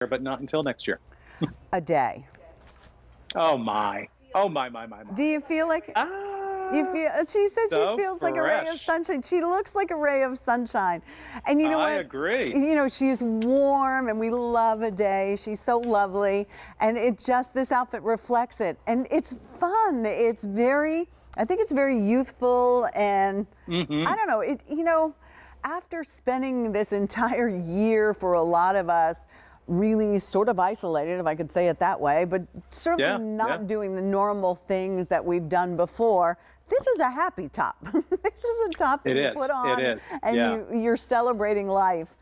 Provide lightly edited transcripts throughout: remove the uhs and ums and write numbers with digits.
but not until next year. A day. Oh my. Oh my. Do you feel like you Ah, feel? She said so she feels like a ray of fresh. sunshine. She looks like a ray of sunshine. And you know I what? agree. You know, she's warm and we love a day. She's so lovely. And this outfit reflects it. And it's fun. It's I think it's very youthful and I don't know, after spending this entire year for a lot of us really sort of isolated, if I could say it that way, but certainly not doing the normal things that we've done before. This is a happy top. This is a top that you put on and you're celebrating life.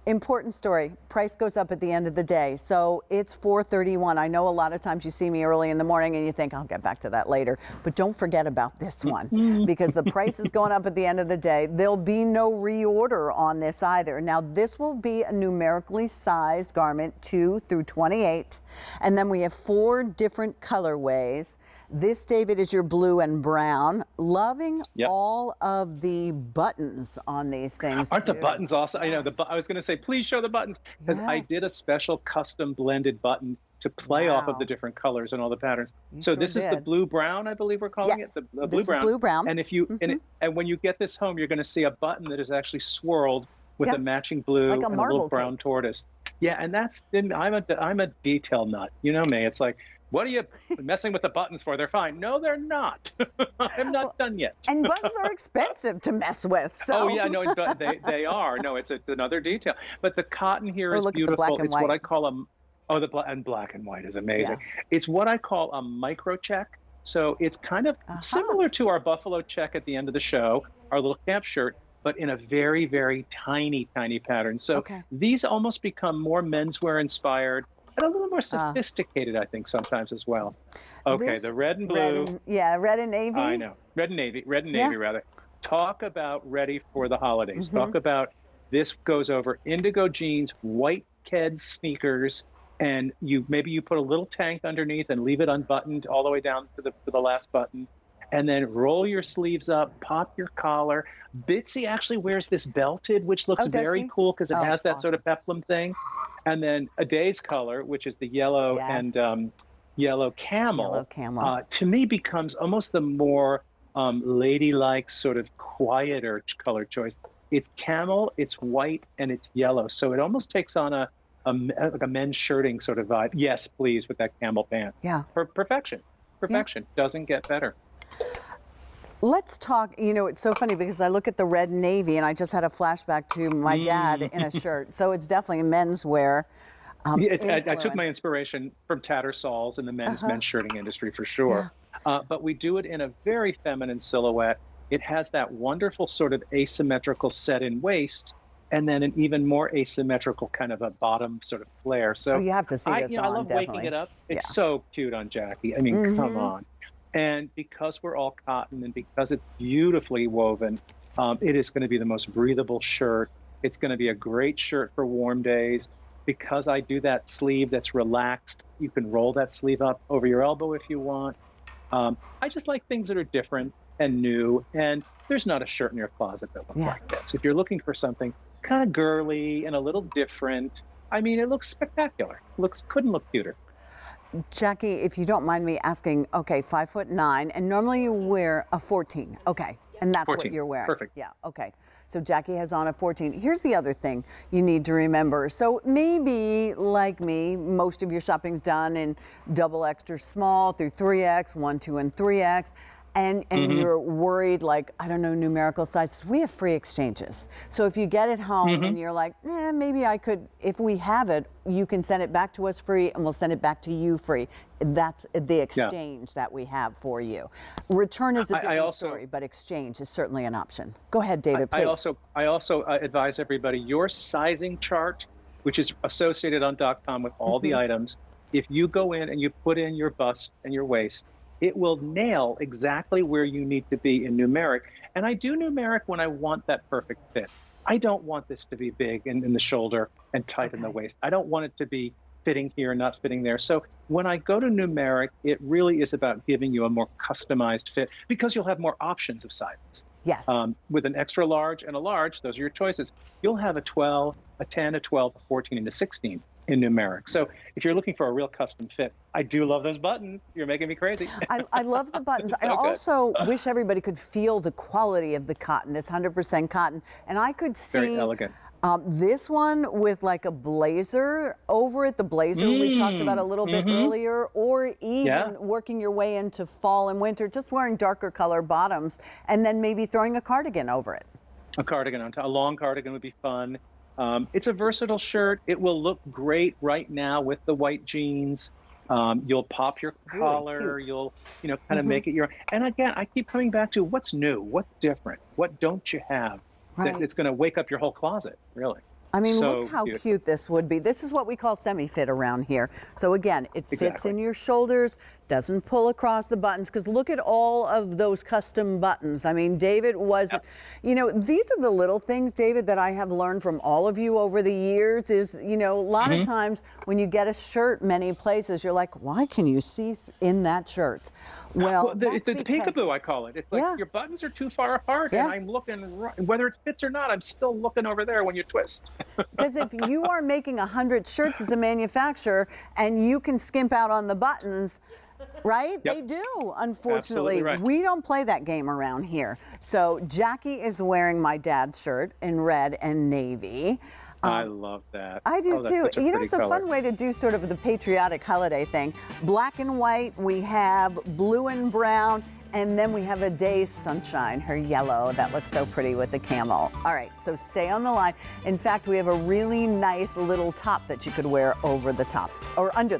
Important story. Price goes up at the end of the day. So it's $431. I know a lot of times you see me early in the morning and you think I'll get back to that later, but don't forget about this one because the price is going up at the end of the day. There'll be no reorder on this either. Now this will be a numerically sized garment 2 through 28. And then we have 4 different colorways. This, David, is your blue and brown. Loving all of the buttons on these things. Aren't the buttons awesome? I know. I was going to say, please show the buttons because I did a special custom blended button to play off of the different colors and all the patterns. So this is the blue brown, I believe we're calling it. The blue brown. Blue brown. And if you and when you get this home, you're going to see a button that is actually swirled with a matching blue and a little brown tortoise. Yeah, and I'm a detail nut. You know me. It's like, what are you messing with the buttons for? They're fine. No, they're not. I'm not done yet. And buttons are expensive to mess with. So. Oh yeah, no, they are. No, it's another detail. But the cotton here is beautiful. It's what I call black and white is amazing. Yeah. It's what I call a micro check. So it's kind of similar to our buffalo check at the end of the show, our little camp shirt, but in a very, very tiny pattern. So these almost become more menswear inspired. And a little more sophisticated, I think, sometimes as well. Okay, the red and blue. Red and navy. I know, red and navy, rather. Talk about ready for the holidays. Talk about this goes over indigo jeans, white Keds sneakers, and maybe you put a little tank underneath and leave it unbuttoned all the way down to the last button. And then roll your sleeves up, pop your collar. Bitsy actually wears this belted, which looks very cool because it has that sort of peplum thing. And then a day's color, which is the yellow and yellow camel, to me becomes almost the more ladylike, sort of quieter color choice. It's camel, it's white, and it's yellow. So it almost takes on like a men's shirting sort of vibe. Yes, please, with that camel pant. Yeah. Perfection. Doesn't get better. Let's talk, it's so funny because I look at the red and navy and I just had a flashback to my dad in a shirt. So it's definitely menswear. I took my inspiration from Tattersalls and the men's shirting industry for sure. Yeah. But we do it in a very feminine silhouette. It has that wonderful sort of asymmetrical set-in waist and then an even more asymmetrical kind of a bottom sort of flare. So you have to see this on, I love waking it up. It's so cute on Jackie. I mean, come on. And because we're all cotton and because it's beautifully woven, it is going to be the most breathable shirt. It's going to be a great shirt for warm days. Because I do that sleeve that's relaxed, you can roll that sleeve up over your elbow if you want. I just like things that are different and new. And there's not a shirt in your closet that looks like this. If you're looking for something kind of girly and a little different, I mean, it looks spectacular. Couldn't look cuter. Jackie, if you don't mind me asking, 5'9", and normally you wear a 14. Okay, and that's 14. What you're wearing. Perfect. Yeah, okay. So Jackie has on a 14. Here's the other thing you need to remember. So maybe, like me, most of your shopping's done in double extra small through 3X, 1, 2, and 3X. And you're worried, like, I don't know, numerical sizes. We have free exchanges. So if you get it home and you're like, maybe I could, if we have it, you can send it back to us free and we'll send it back to you free. That's the exchange that we have for you. Return is a different story, but exchange is certainly an option. Go ahead, David, please. I also advise everybody, your sizing chart, which is associated on .com with all the items, if you go in and you put in your bust and your waist, it will nail exactly where you need to be in numeric. And I do numeric when I want that perfect fit. I don't want this to be big in the shoulder and tight in the waist. I don't want it to be fitting here, not fitting there. So when I go to numeric, it really is about giving you a more customized fit because you'll have more options of sizes. Yes. With an extra large and a large, those are your choices. You'll have a 12, a 10, a 12, a 14, and a 16. in numeric. So if you're looking for a real custom fit, I do love those buttons. You're making me crazy. I love the buttons. So I good. also wish everybody could feel the quality of the cotton. It's 100% cotton. And I could see Very elegant. this one with like a blazer over it, the blazer we talked about a little bit earlier, or even working your way into fall and winter, just wearing darker color bottoms and then maybe throwing a cardigan over it. A cardigan on top, a long cardigan would be fun. It's a versatile shirt. It will look great right now with the white jeans. You'll pop your collar. Really You'll, kind of make it your own. And again, I keep coming back to what's new, what's different, what don't you have that it's going to wake up your whole closet, really. I mean, So look how cute this would be. This is what we call semi-fit around here. So again, it fits in your shoulders, doesn't pull across the buttons, because look at all of those custom buttons. I mean, David was, these are the little things, David, that I have learned from all of you over the years is, a lot of times when you get a shirt many places, you're like, why can you see in that shirt? Well, it's the peekaboo, I call it. It's like your buttons are too far apart, and I'm looking, whether it fits or not, I'm still looking over there when you twist. Because if you are making 100 shirts as a manufacturer and you can skimp out on the buttons, right? They do, unfortunately. Right. We don't play that game around here. So Jackie is wearing my dad's shirt in red and navy. I love that. I do too. It's a color. fun way to do sort of the patriotic holiday thing. Black and white, we have blue and brown, and then we have a day's sunshine, her yellow. That looks so pretty with the camel. All right, so stay on the line. In fact, we have a really nice little top that you could wear over the top, or under